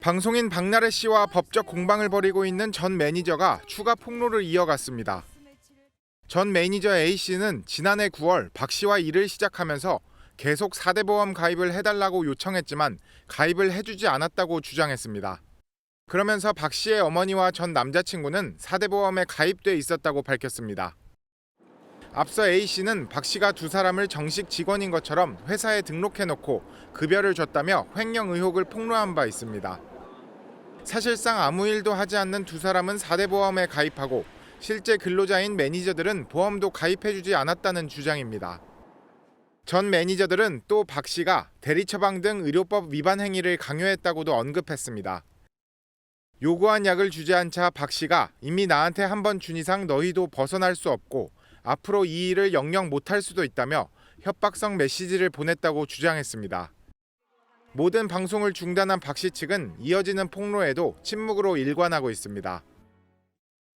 방송인 박나래 씨와 법적 공방을 벌이고 있는 전 매니저가 추가 폭로를 이어갔습니다. 전 매니저 A 씨는 지난해 9월 박 씨와 일을 시작하면서 계속 4대 보험 가입을 해달라고 요청했지만 가입을 해주지 않았다고 주장했습니다. 그러면서 박 씨의 어머니와 전 남자친구는 4대 보험에 가입돼 있었다고 밝혔습니다. 앞서 A 씨는 박 씨가 두 사람을 정식 직원인 것처럼 회사에 등록해놓고 급여를 줬다며 횡령 의혹을 폭로한 바 있습니다. 사실상 아무 일도 하지 않는 두 사람은 4대 보험에 가입하고 실제 근로자인 매니저들은 보험도 가입해주지 않았다는 주장입니다. 전 매니저들은 또 박 씨가 대리처방 등 의료법 위반 행위를 강요했다고도 언급했습니다. 요구한 약을 주지 않자 박 씨가 이미 나한테 한 번 준 이상 너희도 벗어날 수 없고 앞으로 이 일을 영영 못할 수도 있다며 협박성 메시지를 보냈다고 주장했습니다. 모든 방송을 중단한 박 씨 측은 이어지는 폭로에도 침묵으로 일관하고 있습니다.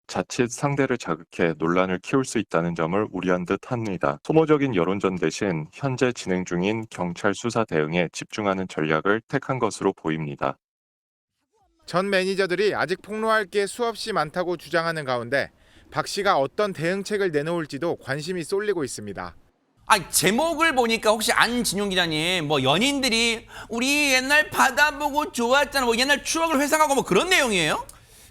자칫 상대를 자극해 논란을 키울 수 있다는 점을 우려한 듯 합니다. 소모적인 여론전 대신 현재 진행 중인 경찰 수사 대응에 집중하는 전략을 택한 것으로 보입니다. 전 매니저들이 아직 폭로할 게 수없이 많다고 주장하는 가운데 박 씨가 어떤 대응책을 내놓을지도 관심이 쏠리고 있습니다. 제목을 보니까 혹시 안진용 기자님 뭐 연인들이 우리 옛날 바다 보고 좋았잖아 뭐 옛날 추억을 회상하고 뭐 그런 내용이에요?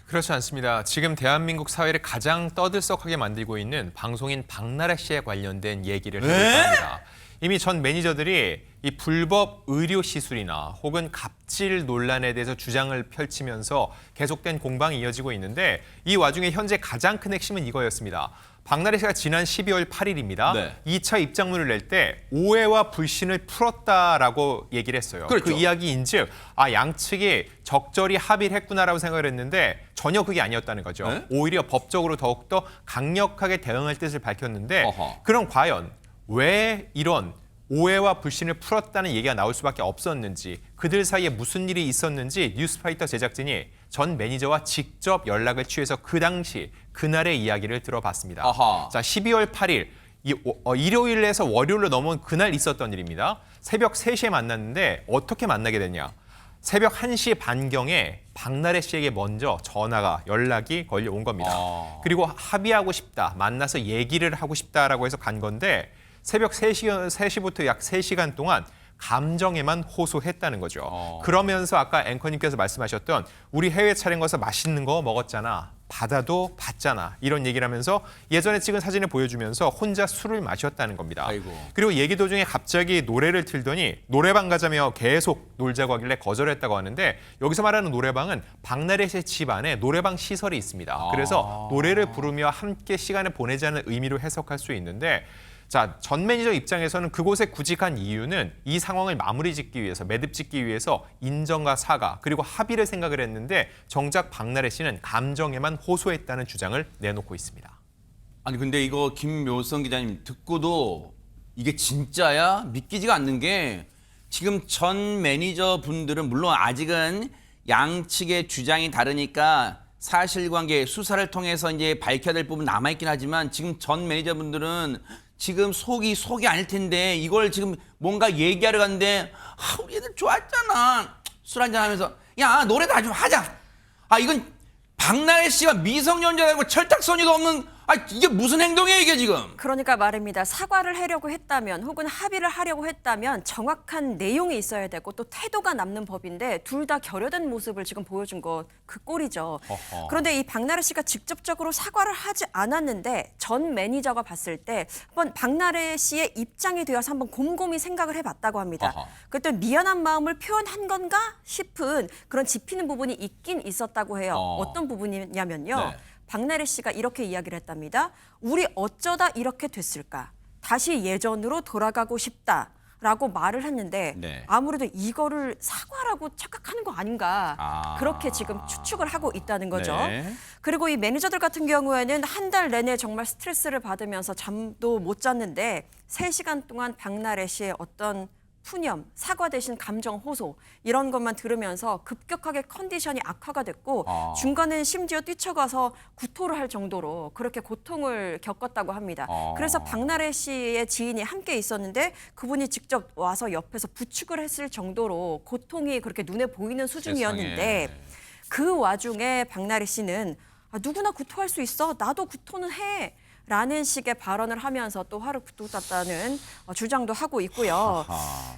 그렇지 않습니다. 지금 대한민국 사회를 가장 떠들썩하게 만들고 있는 방송인 박나래 씨에 관련된 얘기를 해볼 겁니다. 이미 전 매니저들이 이 불법 의료 시술이나 혹은 갑질 논란에 대해서 주장을 펼치면서 계속된 공방이 이어지고 있는데 이 와중에 현재 가장 큰 핵심은 이거였습니다. 박나래 씨가 지난 12월 8일입니다. 네. 2차 입장문을 낼 때 오해와 불신을 풀었다라고 얘기를 했어요. 그렇죠. 그 이야기인즉 양측이 적절히 합의를 했구나라고 생각을 했는데 전혀 그게 아니었다는 거죠. 네? 오히려 법적으로 더욱더 강력하게 대응할 뜻을 밝혔는데 어허. 그럼 과연 왜 이런 오해와 불신을 풀었다는 얘기가 나올 수밖에 없었는지 그들 사이에 무슨 일이 있었는지 뉴스파이터 제작진이 전 매니저와 직접 연락을 취해서 그 당시 그날의 이야기를 들어봤습니다. 아하. 자, 12월 8일 일요일에서 월요일로 넘어온 그날 있었던 일입니다. 새벽 3시에 만났는데 어떻게 만나게 됐냐. 새벽 1시 반경에 박나래 씨에게 먼저 연락이 걸려온 겁니다. 그리고 합의하고 싶다, 만나서 얘기를 하고 싶다라고 해서 간 건데 새벽 3시부터 약 3시간 동안 감정에만 호소했다는 거죠. 그러면서 아까 앵커님께서 말씀하셨던 우리 해외 촬영 가서 맛있는 거 먹었잖아. 바다도 봤잖아. 이런 얘기를 하면서 예전에 찍은 사진을 보여주면서 혼자 술을 마셨다는 겁니다. 아이고. 그리고 얘기 도중에 갑자기 노래를 틀더니 노래방 가자며 계속 놀자고 하길래 거절했다고 하는데 여기서 말하는 노래방은 박나래 씨 집 안에 노래방 시설이 있습니다. 그래서 노래를 부르며 함께 시간을 보내자는 의미로 해석할 수 있는데 자, 전 매니저 입장에서는 그곳에 굳이 간 이유는 이 상황을 마무리 짓기 위해서, 매듭 짓기 위해서 인정과 사과, 그리고 합의를 생각을 했는데 정작 박나래 씨는 감정에만 호소했다는 주장을 내놓고 있습니다. 아니 근데 이거 김묘성 기자님 듣고도 이게 진짜야? 믿기지가 않는 게 지금 전 매니저 분들은 물론 아직은 양측의 주장이 다르니까 사실관계 수사를 통해서 이제 밝혀야 될 부분 남아있긴 하지만 지금 전 매니저 분들은 지금 속이 아닐 텐데 이걸 지금 뭔가 얘기하러 갔는데 우리 애들 좋았잖아. 술 한잔 하면서 야 노래도 좀 하자. 이건 박나래 씨가 미성년자라고 철딱서니도 없는 이게 무슨 행동이에요 이게 지금. 그러니까 말입니다. 사과를 하려고 했다면 혹은 합의를 하려고 했다면 정확한 내용이 있어야 되고 또 태도가 남는 법인데 둘 다 결여된 모습을 지금 보여준 거 그 꼴이죠. 그런데 이 박나래 씨가 직접적으로 사과를 하지 않았는데 전 매니저가 봤을 때 한번 박나래 씨의 입장이 되어서 한번 곰곰이 생각을 해봤다고 합니다. 그때 미안한 마음을 표현한 건가 싶은 그런 짚히는 부분이 있긴 있었다고 해요. 어떤 부분이냐면요. 네. 박나래 씨가 이렇게 이야기를 했답니다. 우리 어쩌다 이렇게 됐을까? 다시 예전으로 돌아가고 싶다라고 말을 했는데 네. 아무래도 이거를 사과라고 착각하는 거 아닌가 그렇게 지금 추측을 하고 있다는 거죠. 네. 그리고 이 매니저들 같은 경우에는 한 달 내내 정말 스트레스를 받으면서 잠도 못 잤는데 3시간 동안 박나래 씨의 어떤 푸념, 사과 대신 감정 호소 이런 것만 들으면서 급격하게 컨디션이 악화가 됐고 중간엔 심지어 뛰쳐가서 구토를 할 정도로 그렇게 고통을 겪었다고 합니다. 그래서 박나래 씨의 지인이 함께 있었는데 그분이 직접 와서 옆에서 부축을 했을 정도로 고통이 그렇게 눈에 보이는 수준이었는데 세상에. 그 와중에 박나래 씨는 누구나 구토할 수 있어. 나도 구토는 해. 라는 식의 발언을 하면서 또 화를 돋았다는 주장도 하고 있고요.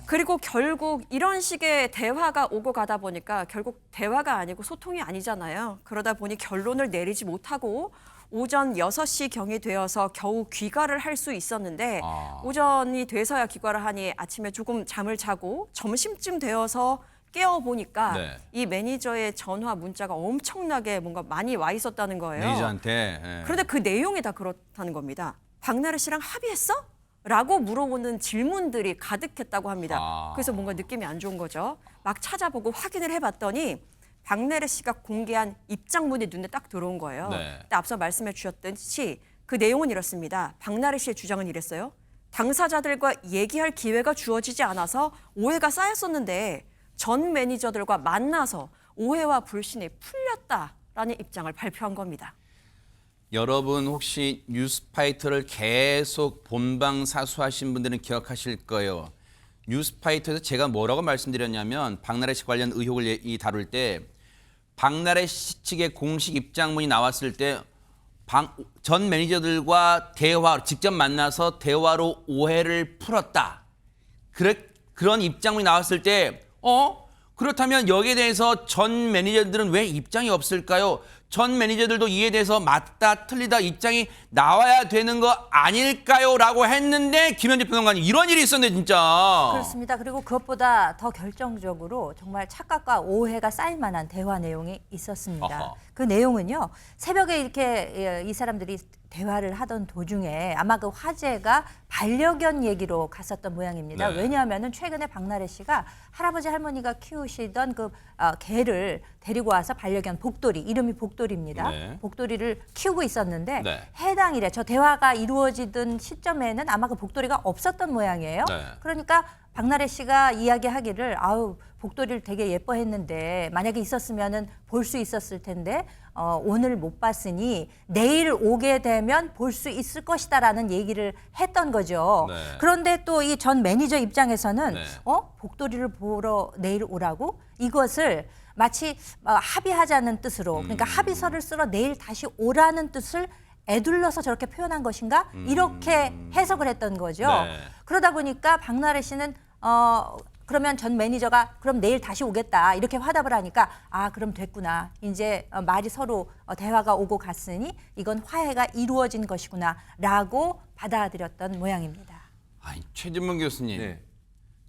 그리고 결국 이런 식의 대화가 오고 가다 보니까 결국 대화가 아니고 소통이 아니잖아요. 그러다 보니 결론을 내리지 못하고 오전 6시경이 되어서 겨우 귀가를 할 수 있었는데 오전이 돼서야 귀가를 하니 아침에 조금 잠을 자고 점심쯤 되어서 깨어보니까 네. 이 매니저의 전화 문자가 엄청나게 뭔가 많이 와 있었다는 거예요. 매니저한테. 예. 그런데 그 내용이 다 그렇다는 겁니다. 박나래 씨랑 합의했어? 라고 물어보는 질문들이 가득했다고 합니다. 그래서 뭔가 느낌이 안 좋은 거죠. 막 찾아보고 확인을 해봤더니 박나래 씨가 공개한 입장문이 눈에 딱 들어온 거예요. 네. 근데 앞서 말씀해 주셨듯이 그 내용은 이렇습니다. 박나래 씨의 주장은 이랬어요. 당사자들과 얘기할 기회가 주어지지 않아서 오해가 쌓였었는데 전 매니저들과 만나서 오해와 불신이 풀렸다라는 입장을 발표한 겁니다. 여러분 혹시 뉴스파이터를 계속 본방사수하신 분들은 기억하실 거예요. 뉴스파이터에서 제가 뭐라고 말씀드렸냐면 박나래 씨 관련 의혹을 다룰 때 박나래 씨 측의 공식 입장문이 나왔을 때 전 매니저들과 직접 만나서 대화로 오해를 풀었다. 그런 입장문이 나왔을 때 그렇다면 여기에 대해서 전 매니저들은 왜 입장이 없을까요? 전 매니저들도 이에 대해서 맞다 틀리다 입장이 나와야 되는 거 아닐까요? 라고 했는데 김현지 평론가님 이런 일이 있었네 진짜. 그렇습니다. 그리고 그것보다 더 결정적으로 정말 착각과 오해가 쌓일 만한 대화 내용이 있었습니다. 아하. 그 내용은요. 새벽에 이렇게 이 사람들이 대화를 하던 도중에 아마 그 화제가 반려견 얘기로 갔었던 모양입니다. 네. 왜냐하면 최근에 박나래 씨가 할아버지 할머니가 키우시던 그 개를 데리고 와서 반려견 복돌이, 이름이 복돌이입니다. 네. 복돌이를 키우고 있었는데 네. 해당 일에 저 대화가 이루어지던 시점에는 아마 그 복돌이가 없었던 모양이에요. 네. 그러니까 박나래 씨가 이야기하기를 아우 복돌이를 되게 예뻐했는데 만약에 있었으면은 볼 수 있었을 텐데 오늘 못 봤으니 내일 오게 되면 볼 수 있을 것이다라는 얘기를 했던 거죠. 네. 그런데 또 이 전 매니저 입장에서는 네. 복돌이를 보러 내일 오라고 이것을 마치 합의하자는 뜻으로 그러니까 합의서를 쓰러 내일 다시 오라는 뜻을 애둘러서 저렇게 표현한 것인가 이렇게 해석을 했던 거죠. 네. 그러다 보니까 박나래 씨는 그러면 전 매니저가 그럼 내일 다시 오겠다 이렇게 화답을 하니까 그럼 됐구나 이제 말이 서로 대화가 오고 갔으니 이건 화해가 이루어진 것이구나라고 받아들였던 모양입니다. 아니, 최진문 교수님. 네.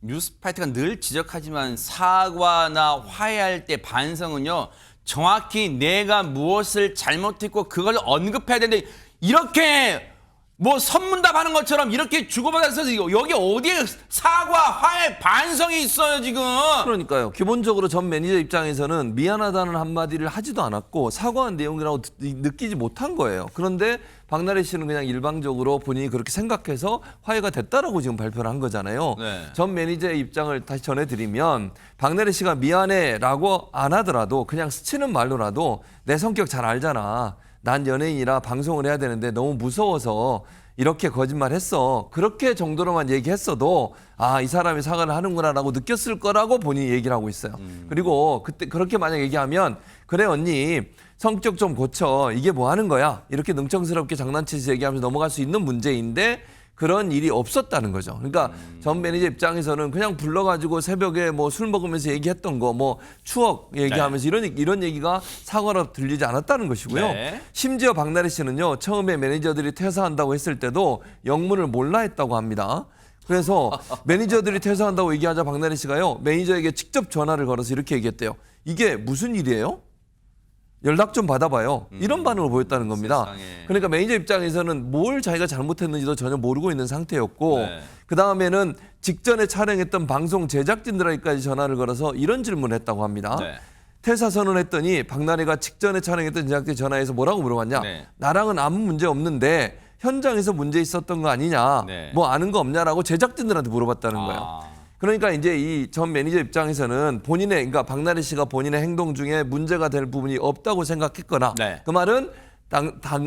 뉴스파이터가 늘 지적하지만 사과나 화해할 때 반성은요. 정확히 내가 무엇을 잘못했고 그걸 언급해야 되는데 이렇게 뭐 선문답하는 것처럼 이렇게 주고받아서 여기 어디에 사과, 화해, 반성이 있어요 지금. 그러니까요. 기본적으로 전 매니저 입장에서는 미안하다는 한마디를 하지도 않았고 사과한 내용이라고 느끼지 못한 거예요. 그런데 박나래 씨는 그냥 일방적으로 본인이 그렇게 생각해서 화해가 됐다라고 지금 발표를 한 거잖아요. 네. 전 매니저의 입장을 다시 전해드리면 박나래 씨가 미안해라고 안 하더라도 그냥 스치는 말로라도 내 성격 잘 알잖아. 난 연예인이라 방송을 해야 되는데 너무 무서워서 이렇게 거짓말했어. 그렇게 정도로만 얘기했어도 이 사람이 사과를 하는구나라고 느꼈을 거라고 본인이 얘기를 하고 있어요. 그리고 그때 그렇게 만약 얘기하면 그래 언니 성격 좀 고쳐. 이게 뭐 하는 거야? 이렇게 능청스럽게 장난치듯이 얘기하면서 넘어갈 수 있는 문제인데 그런 일이 없었다는 거죠. 그러니까 전 매니저 입장에서는 그냥 불러가지고 새벽에 뭐 술 먹으면서 얘기했던 거 뭐 추억 얘기하면서 이런 얘기가 사과로 들리지 않았다는 것이고요. 네. 심지어 박나래 씨는요. 처음에 매니저들이 퇴사한다고 했을 때도 영문을 몰라 했다고 합니다. 그래서 매니저들이 퇴사한다고 얘기하자 박나래 씨가요. 매니저에게 직접 전화를 걸어서 이렇게 얘기했대요. 이게 무슨 일이에요? 연락 좀 받아봐요. 이런 반응을 보였다는 겁니다. 세상에. 그러니까 매니저 입장에서는 뭘 자기가 잘못했는지도 전혀 모르고 있는 상태였고 네. 그다음에는 직전에 촬영했던 방송 제작진들에게까지 전화를 걸어서 이런 질문을 했다고 합니다. 네. 퇴사 선언했더니 박나래가 직전에 촬영했던 제작진 전화해서 뭐라고 물어봤냐. 네. 나랑은 아무 문제 없는데 현장에서 문제 있었던 거 아니냐. 네. 뭐 아는 거 없냐라고 제작진들한테 물어봤다는 거예요. 그러니까 이제 이 전 매니저 입장에서는 그러니까 박나래 씨가 본인의 행동 중에 문제가 될 부분이 없다고 생각했거나 네. 그 말은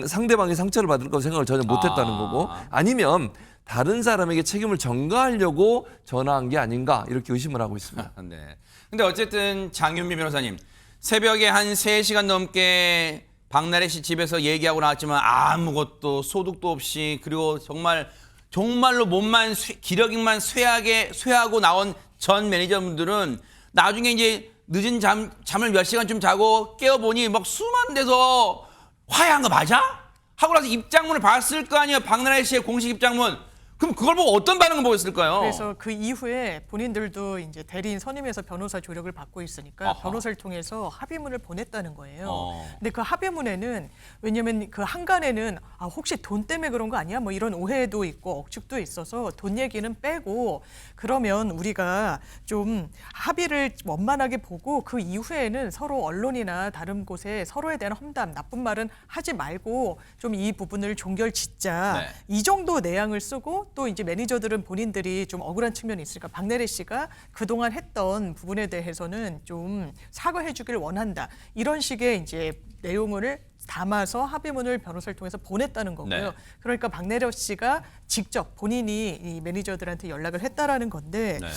상대방이 상처를 받을 거라고 생각을 전혀 못했다는 거고 아니면 다른 사람에게 책임을 전가하려고 전화한 게 아닌가 이렇게 의심을 하고 있습니다. 네. 근데 어쨌든 장윤미 변호사님 새벽에 한 3시간 넘게 박나래 씨 집에서 얘기하고 나왔지만 아무것도 소득도 없이 그리고 정말로 몸만 기력만 쇠하고 나온 전 매니저분들은 나중에 이제 늦은 잠을 몇 시간쯤 자고 깨어보니 막 수많은 데서 화해한 거 맞아? 하고 나서 입장문을 봤을 거 아니에요. 박나래 씨의 공식 입장문. 그럼 그걸 보고 어떤 반응을 보였을까요? 그래서 그 이후에 본인들도 이제 대리인 선임해서 변호사 조력을 받고 있으니까 아하. 변호사를 통해서 합의문을 보냈다는 거예요. 어. 근데 그 합의문에는 왜냐하면 그 한간에는 혹시 돈 때문에 그런 거 아니야? 뭐 이런 오해도 있고 억측도 있어서 돈 얘기는 빼고 그러면 우리가 좀 합의를 원만하게 보고 그 이후에는 서로 언론이나 다른 곳에 서로에 대한 험담, 나쁜 말은 하지 말고 좀 이 부분을 종결짓자. 네. 이 정도 내용을 쓰고 또 이제 매니저들은 본인들이 좀 억울한 측면이 있으니까 박나래 씨가 그동안 했던 부분에 대해서는 좀 사과해 주길 원한다. 이런 식의 이제 내용을 담아서 합의문을 변호사를 통해서 보냈다는 거고요. 네. 그러니까 박나래 씨가 직접 본인이 이 매니저들한테 연락을 했다라는 건데 네.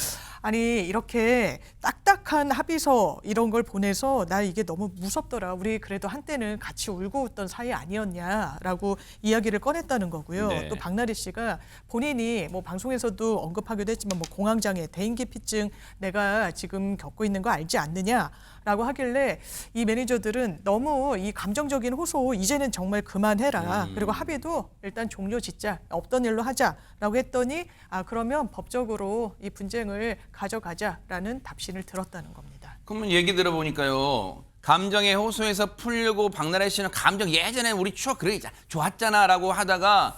아니 이렇게 딱딱한 합의서 이런 걸 보내서 나 이게 너무 무섭더라. 우리 그래도 한때는 같이 울고 웃던 사이 아니었냐라고 이야기를 꺼냈다는 거고요. 네. 또 박나래 씨가 본인이 뭐 방송에서도 언급하기도 했지만 뭐 공황장애, 대인기피증 내가 지금 겪고 있는 거 알지 않느냐라고 하길래 이 매니저들은 너무 이 감정적인 호소 이제는 정말 그만해라. 그리고 합의도 일단 종료짓자. 없던 일로 하자라고 했더니 그러면 법적으로 이 분쟁을 가져가자라는 답신을 들었다는 겁니다. 그러면 얘기 들어보니까요. 감정의 호소에서 풀려고 박나래 씨는 감정 예전에 우리 추억 그래 좋았잖아라고 하다가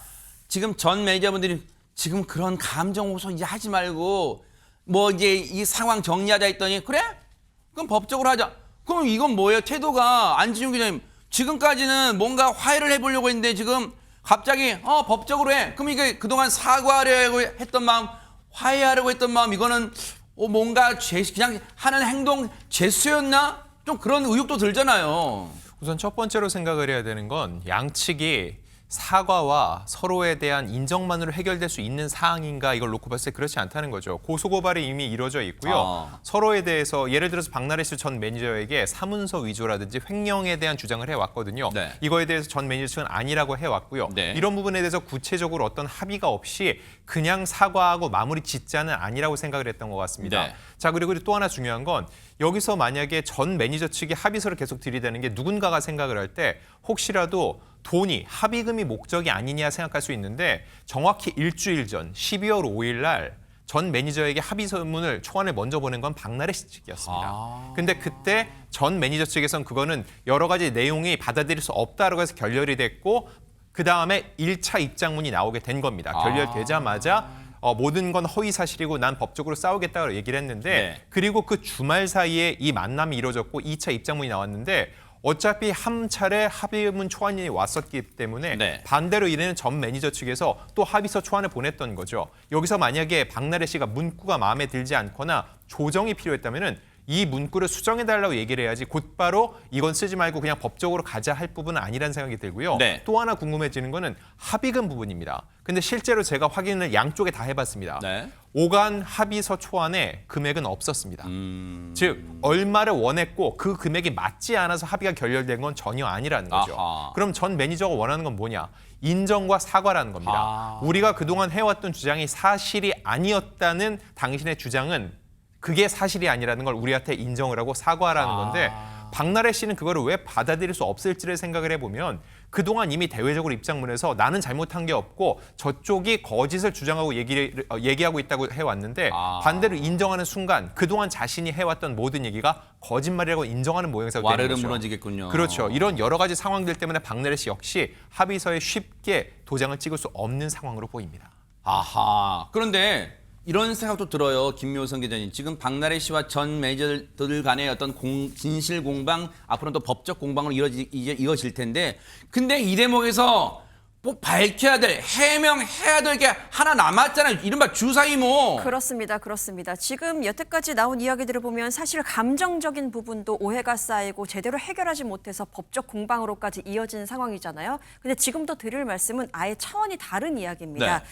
지금 전 매니저분들이 지금 그런 감정 호소 이제 하지 말고 뭐 이제 이 상황 정리하자 했더니 그래? 그럼 법적으로 하자. 그럼 이건 뭐예요? 태도가 안진용 기자님 지금까지는 뭔가 화해를 해보려고 했는데 지금 갑자기 법적으로 해. 그럼 이게 그동안 사과하려고 했던 마음, 화해하려고 했던 마음 이거는 뭔가 그냥 하는 행동 죄수였나? 좀 그런 의혹도 들잖아요. 우선 첫 번째로 생각을 해야 되는 건 양측이 사과와 서로에 대한 인정만으로 해결될 수 있는 사항인가 이걸 놓고 봤을 때 그렇지 않다는 거죠. 고소고발이 이미 이루어져 있고요. 서로에 대해서 예를 들어서 박나래 씨 전 매니저에게 사문서 위조라든지 횡령에 대한 주장을 해왔거든요. 네. 이거에 대해서 전 매니저 측은 아니라고 해왔고요. 네. 이런 부분에 대해서 구체적으로 어떤 합의가 없이 그냥 사과하고 마무리 짓자는 아니라고 생각을 했던 것 같습니다. 네. 자 그리고 또 하나 중요한 건 여기서 만약에 전 매니저 측이 합의서를 계속 들이대는 게 누군가가 생각을 할 때 혹시라도 돈이 합의금이 목적이 아니냐 생각할 수 있는데 정확히 일주일 전 12월 5일 날 전 매니저에게 합의서문을 초안을 먼저 보낸 건 박나래 씨 측이었습니다. 근데 그때 전 매니저 측에서는 그거는 여러 가지 내용이 받아들일 수 없다라고 해서 결렬이 됐고 그다음에 1차 입장문이 나오게 된 겁니다. 결렬되자마자 모든 건 허위 사실이고 난 법적으로 싸우겠다고 얘기를 했는데 네. 그리고 그 주말 사이에 이 만남이 이루어졌고 2차 입장문이 나왔는데 어차피 한 차례 합의문 초안이 왔었기 때문에 네. 반대로 이래는 전 매니저 측에서 또 합의서 초안을 보냈던 거죠. 여기서 만약에 박나래 씨가 문구가 마음에 들지 않거나 조정이 필요했다면은 이 문구를 수정해달라고 얘기를 해야지 곧바로 이건 쓰지 말고 그냥 법적으로 가자 할 부분은 아니라는 생각이 들고요. 네. 또 하나 궁금해지는 거는 합의금 부분입니다. 근데 실제로 제가 확인을 양쪽에 다 해봤습니다. 네. 오간 합의서 초안에 금액은 없었습니다. 즉 얼마를 원했고 그 금액이 맞지 않아서 합의가 결렬된 건 전혀 아니라는 거죠. 아하. 그럼 전 매니저가 원하는 건 뭐냐? 인정과 사과라는 겁니다. 우리가 그동안 해왔던 주장이 사실이 아니었다는 당신의 주장은 그게 사실이 아니라는 걸 우리한테 인정을 하고 사과하라는 건데 박나래 씨는 그거를 왜 받아들일 수 없을지를 생각을 해보면 그동안 이미 대외적으로 입장문에서 나는 잘못한 게 없고 저쪽이 거짓을 주장하고 얘기하고 있다고 해왔는데 반대로 인정하는 순간 그동안 자신이 해왔던 모든 얘기가 거짓말이라고 인정하는 모양새가 되는 와르르 거죠. 무너지겠군요. 그렇죠. 이런 여러 가지 상황들 때문에 박나래 씨 역시 합의서에 쉽게 도장을 찍을 수 없는 상황으로 보입니다. 아하. 그런데 이런 생각도 들어요. 김묘성 기자님. 지금 박나래 씨와 전 매니저들 간의 어떤 진실 공방, 앞으로는 또 법적 공방으로 이어질 텐데 근데 이 대목에서 꼭 밝혀야 될, 해명해야 될 게 하나 남았잖아요. 이른바 주사이모. 그렇습니다. 그렇습니다. 지금 여태까지 나온 이야기들을 보면 사실 감정적인 부분도 오해가 쌓이고 제대로 해결하지 못해서 법적 공방으로까지 이어진 상황이잖아요. 근데 지금도 드릴 말씀은 아예 차원이 다른 이야기입니다. 네.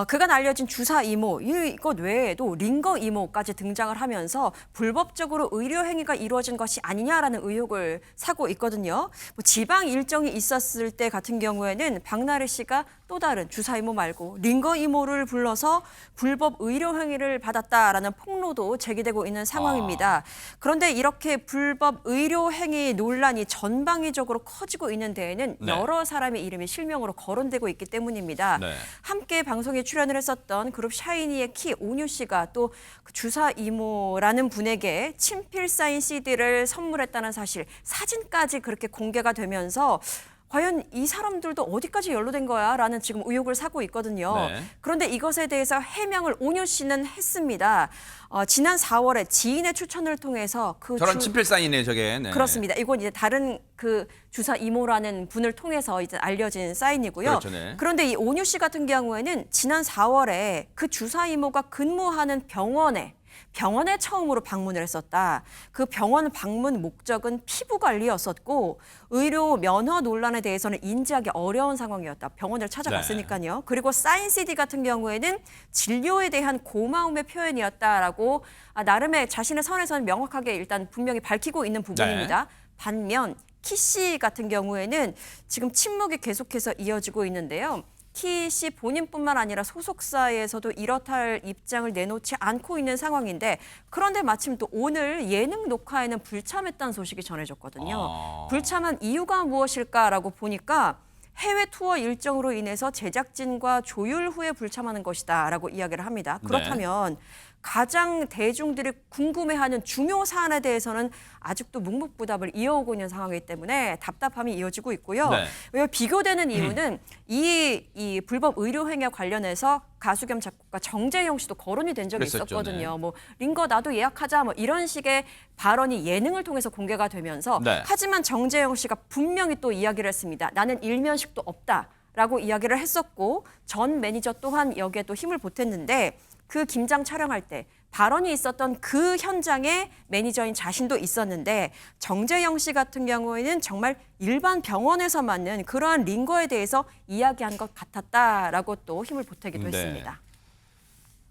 그간 알려진 주사 이모, 이것 외에도 링거 이모까지 등장을 하면서 불법적으로 의료 행위가 이루어진 것이 아니냐라는 의혹을 사고 있거든요. 뭐 지방 일정이 있었을 때 같은 경우에는 박나래 씨가 또 다른 주사 이모 말고 링거 이모를 불러서 불법 의료 행위를 받았다라는 폭로도 제기되고 있는 상황입니다. 그런데 이렇게 불법 의료 행위 논란이 전방위적으로 커지고 있는 데에는 네. 여러 사람의 이름이 실명으로 거론되고 있기 때문입니다. 네. 함께 방송에 출연을 했었던 그룹 샤이니의 키 오뉴 씨가 또 그 주사 이모라는 분에게 친필 사인 CD를 선물했다는 사실, 사진까지 그렇게 공개가 되면서 과연 이 사람들도 어디까지 연루된 거야? 라는 지금 의혹을 사고 있거든요. 네. 그런데 이것에 대해서 해명을 오뉴 씨는 했습니다. 지난 4월에 지인의 추천을 통해서 저런 친필 사인이네 저게. 네. 그렇습니다. 이건 이제 다른 그 주사 이모라는 분을 통해서 이제 알려진 사인이고요. 그렇죠, 네. 그런데 이 오뉴 씨 같은 경우에는 지난 4월에 그 주사 이모가 근무하는 병원에 처음으로 방문을 했었다. 그 병원 방문 목적은 피부 관리였었고 의료 면허 논란에 대해서는 인지하기 어려운 상황이었다. 병원을 찾아갔으니까요. 그리고 사인 CD 같은 경우에는 진료에 대한 고마움의 표현이었다라고 나름의 자신의 선에서는 명확하게 일단 분명히 밝히고 있는 부분입니다. 반면 키 씨 같은 경우에는 지금 침묵이 계속해서 이어지고 있는데요. 키 씨 본인뿐만 아니라 소속사에서도 이렇다 할 입장을 내놓지 않고 있는 상황인데 그런데 마침 또 오늘 예능 녹화에는 불참했다는 소식이 전해졌거든요. 불참한 이유가 무엇일까라고 보니까 해외 투어 일정으로 인해서 제작진과 조율 후에 불참하는 것이다라고 이야기를 합니다. 그렇다면 가장 대중들이 궁금해하는 중요 사안에 대해서는 아직도 묵묵부답을 이어오고 있는 상황이기 때문에 답답함이 이어지고 있고요. 왜 비교되는 이유는 이 불법 의료 행위와 관련해서 가수 겸 작곡가 정재영 씨도 거론이 된 적이 그랬었죠, 있었거든요. 네. 뭐 링거 나도 예약하자 뭐 이런 식의 발언이 예능을 통해서 공개가 되면서 네. 하지만 정재영 씨가 분명히 또 이야기를 했습니다. 나는 일면식도 없다라고 이야기를 했었고 전 매니저 또한 여기에 또 힘을 보탰는데 그 김장 촬영할 때 발언이 있었던 그 현장에 매니저인 자신도 있었는데 정재영 씨 같은 경우에는 정말 일반 병원에서 맞는 그러한 링거에 대해서 이야기한 것 같았다라고 또 힘을 보태기도 네. 했습니다.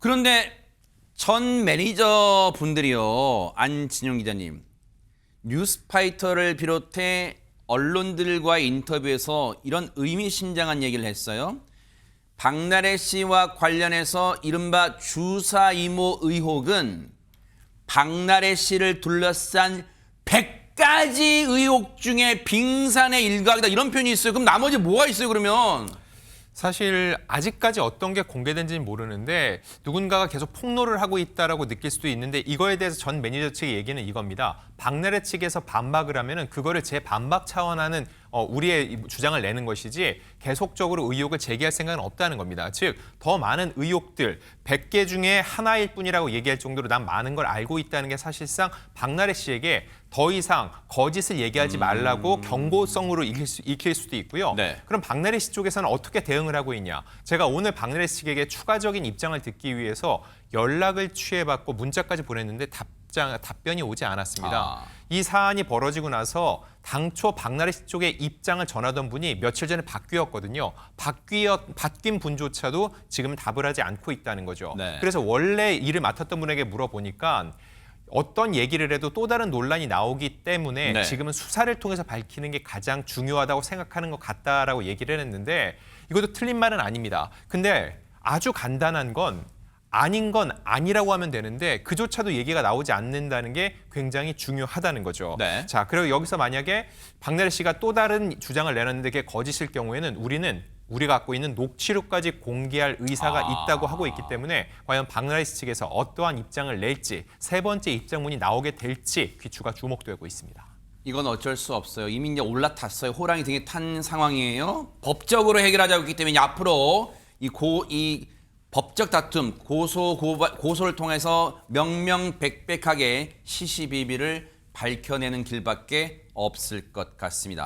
그런데 전 매니저 분들이요. 안진용 기자님. 뉴스파이터를 비롯해 언론들과의 인터뷰에서 이런 의미심장한 얘기를 했어요. 박나래 씨와 관련해서 이른바 주사 이모 의혹은 박나래 씨를 둘러싼 100가지 의혹 중에 빙산의 일각이다 이런 표현이 있어요. 그럼 나머지 뭐가 있어요 그러면? 사실 아직까지 어떤 게 공개된지는 모르는데 누군가가 계속 폭로를 하고 있다라고 느낄 수도 있는데 이거에 대해서 전 매니저 측의 얘기는 이겁니다. 박나래 측에서 반박을 하면은 그거를 재반박 차원하는 우리의 주장을 내는 것이지 계속적으로 의혹을 제기할 생각은 없다는 겁니다. 즉 더 많은 의혹들 100개 중에 하나일 뿐이라고 얘기할 정도로 난 많은 걸 알고 있다는 게 사실상 박나래 씨에게 더 이상 거짓을 얘기하지 말라고 경고성으로 읽힐 수도 있고요. 네. 그럼 박나래 씨 쪽에서는 어떻게 대응을 하고 있냐? 제가 오늘 박나래 씨에게 추가적인 입장을 듣기 위해서 연락을 취해봤고 문자까지 보냈는데 답변이 오지 않았습니다. 이 사안이 벌어지고 나서 당초 박나래 씨 쪽의 입장을 전하던 분이 며칠 전에 바뀌었거든요. 바뀐 분조차도 지금 답을 하지 않고 있다는 거죠. 네. 그래서 원래 일을 맡았던 분에게 물어보니까 어떤 얘기를 해도 또 다른 논란이 나오기 때문에 네. 지금은 수사를 통해서 밝히는 게 가장 중요하다고 생각하는 것 같다라고 얘기를 했는데 이것도 틀린 말은 아닙니다. 근데 아주 간단한 건 아닌 건 아니라고 하면 되는데 그조차도 얘기가 나오지 않는다는 게 굉장히 중요하다는 거죠. 네. 자, 그리고 여기서 만약에 박나래 씨가 또 다른 주장을 내놨는데 그게 거짓일 경우에는 우리가 갖고 있는 녹취록까지 공개할 의사가 있다고 하고 있기 때문에 과연 박나래 씨 측에서 어떠한 입장을 낼지 세 번째 입장문이 나오게 될지 귀추가 주목되고 있습니다. 이건 어쩔 수 없어요. 이미 이제 올라탔어요. 호랑이 등에 탄 상황이에요. 법적으로 해결하자고 했기 때문에 앞으로 이 법적 다툼, 고소를 통해서 명명백백하게 시시비비를 밝혀내는 길밖에 없을 것 같습니다.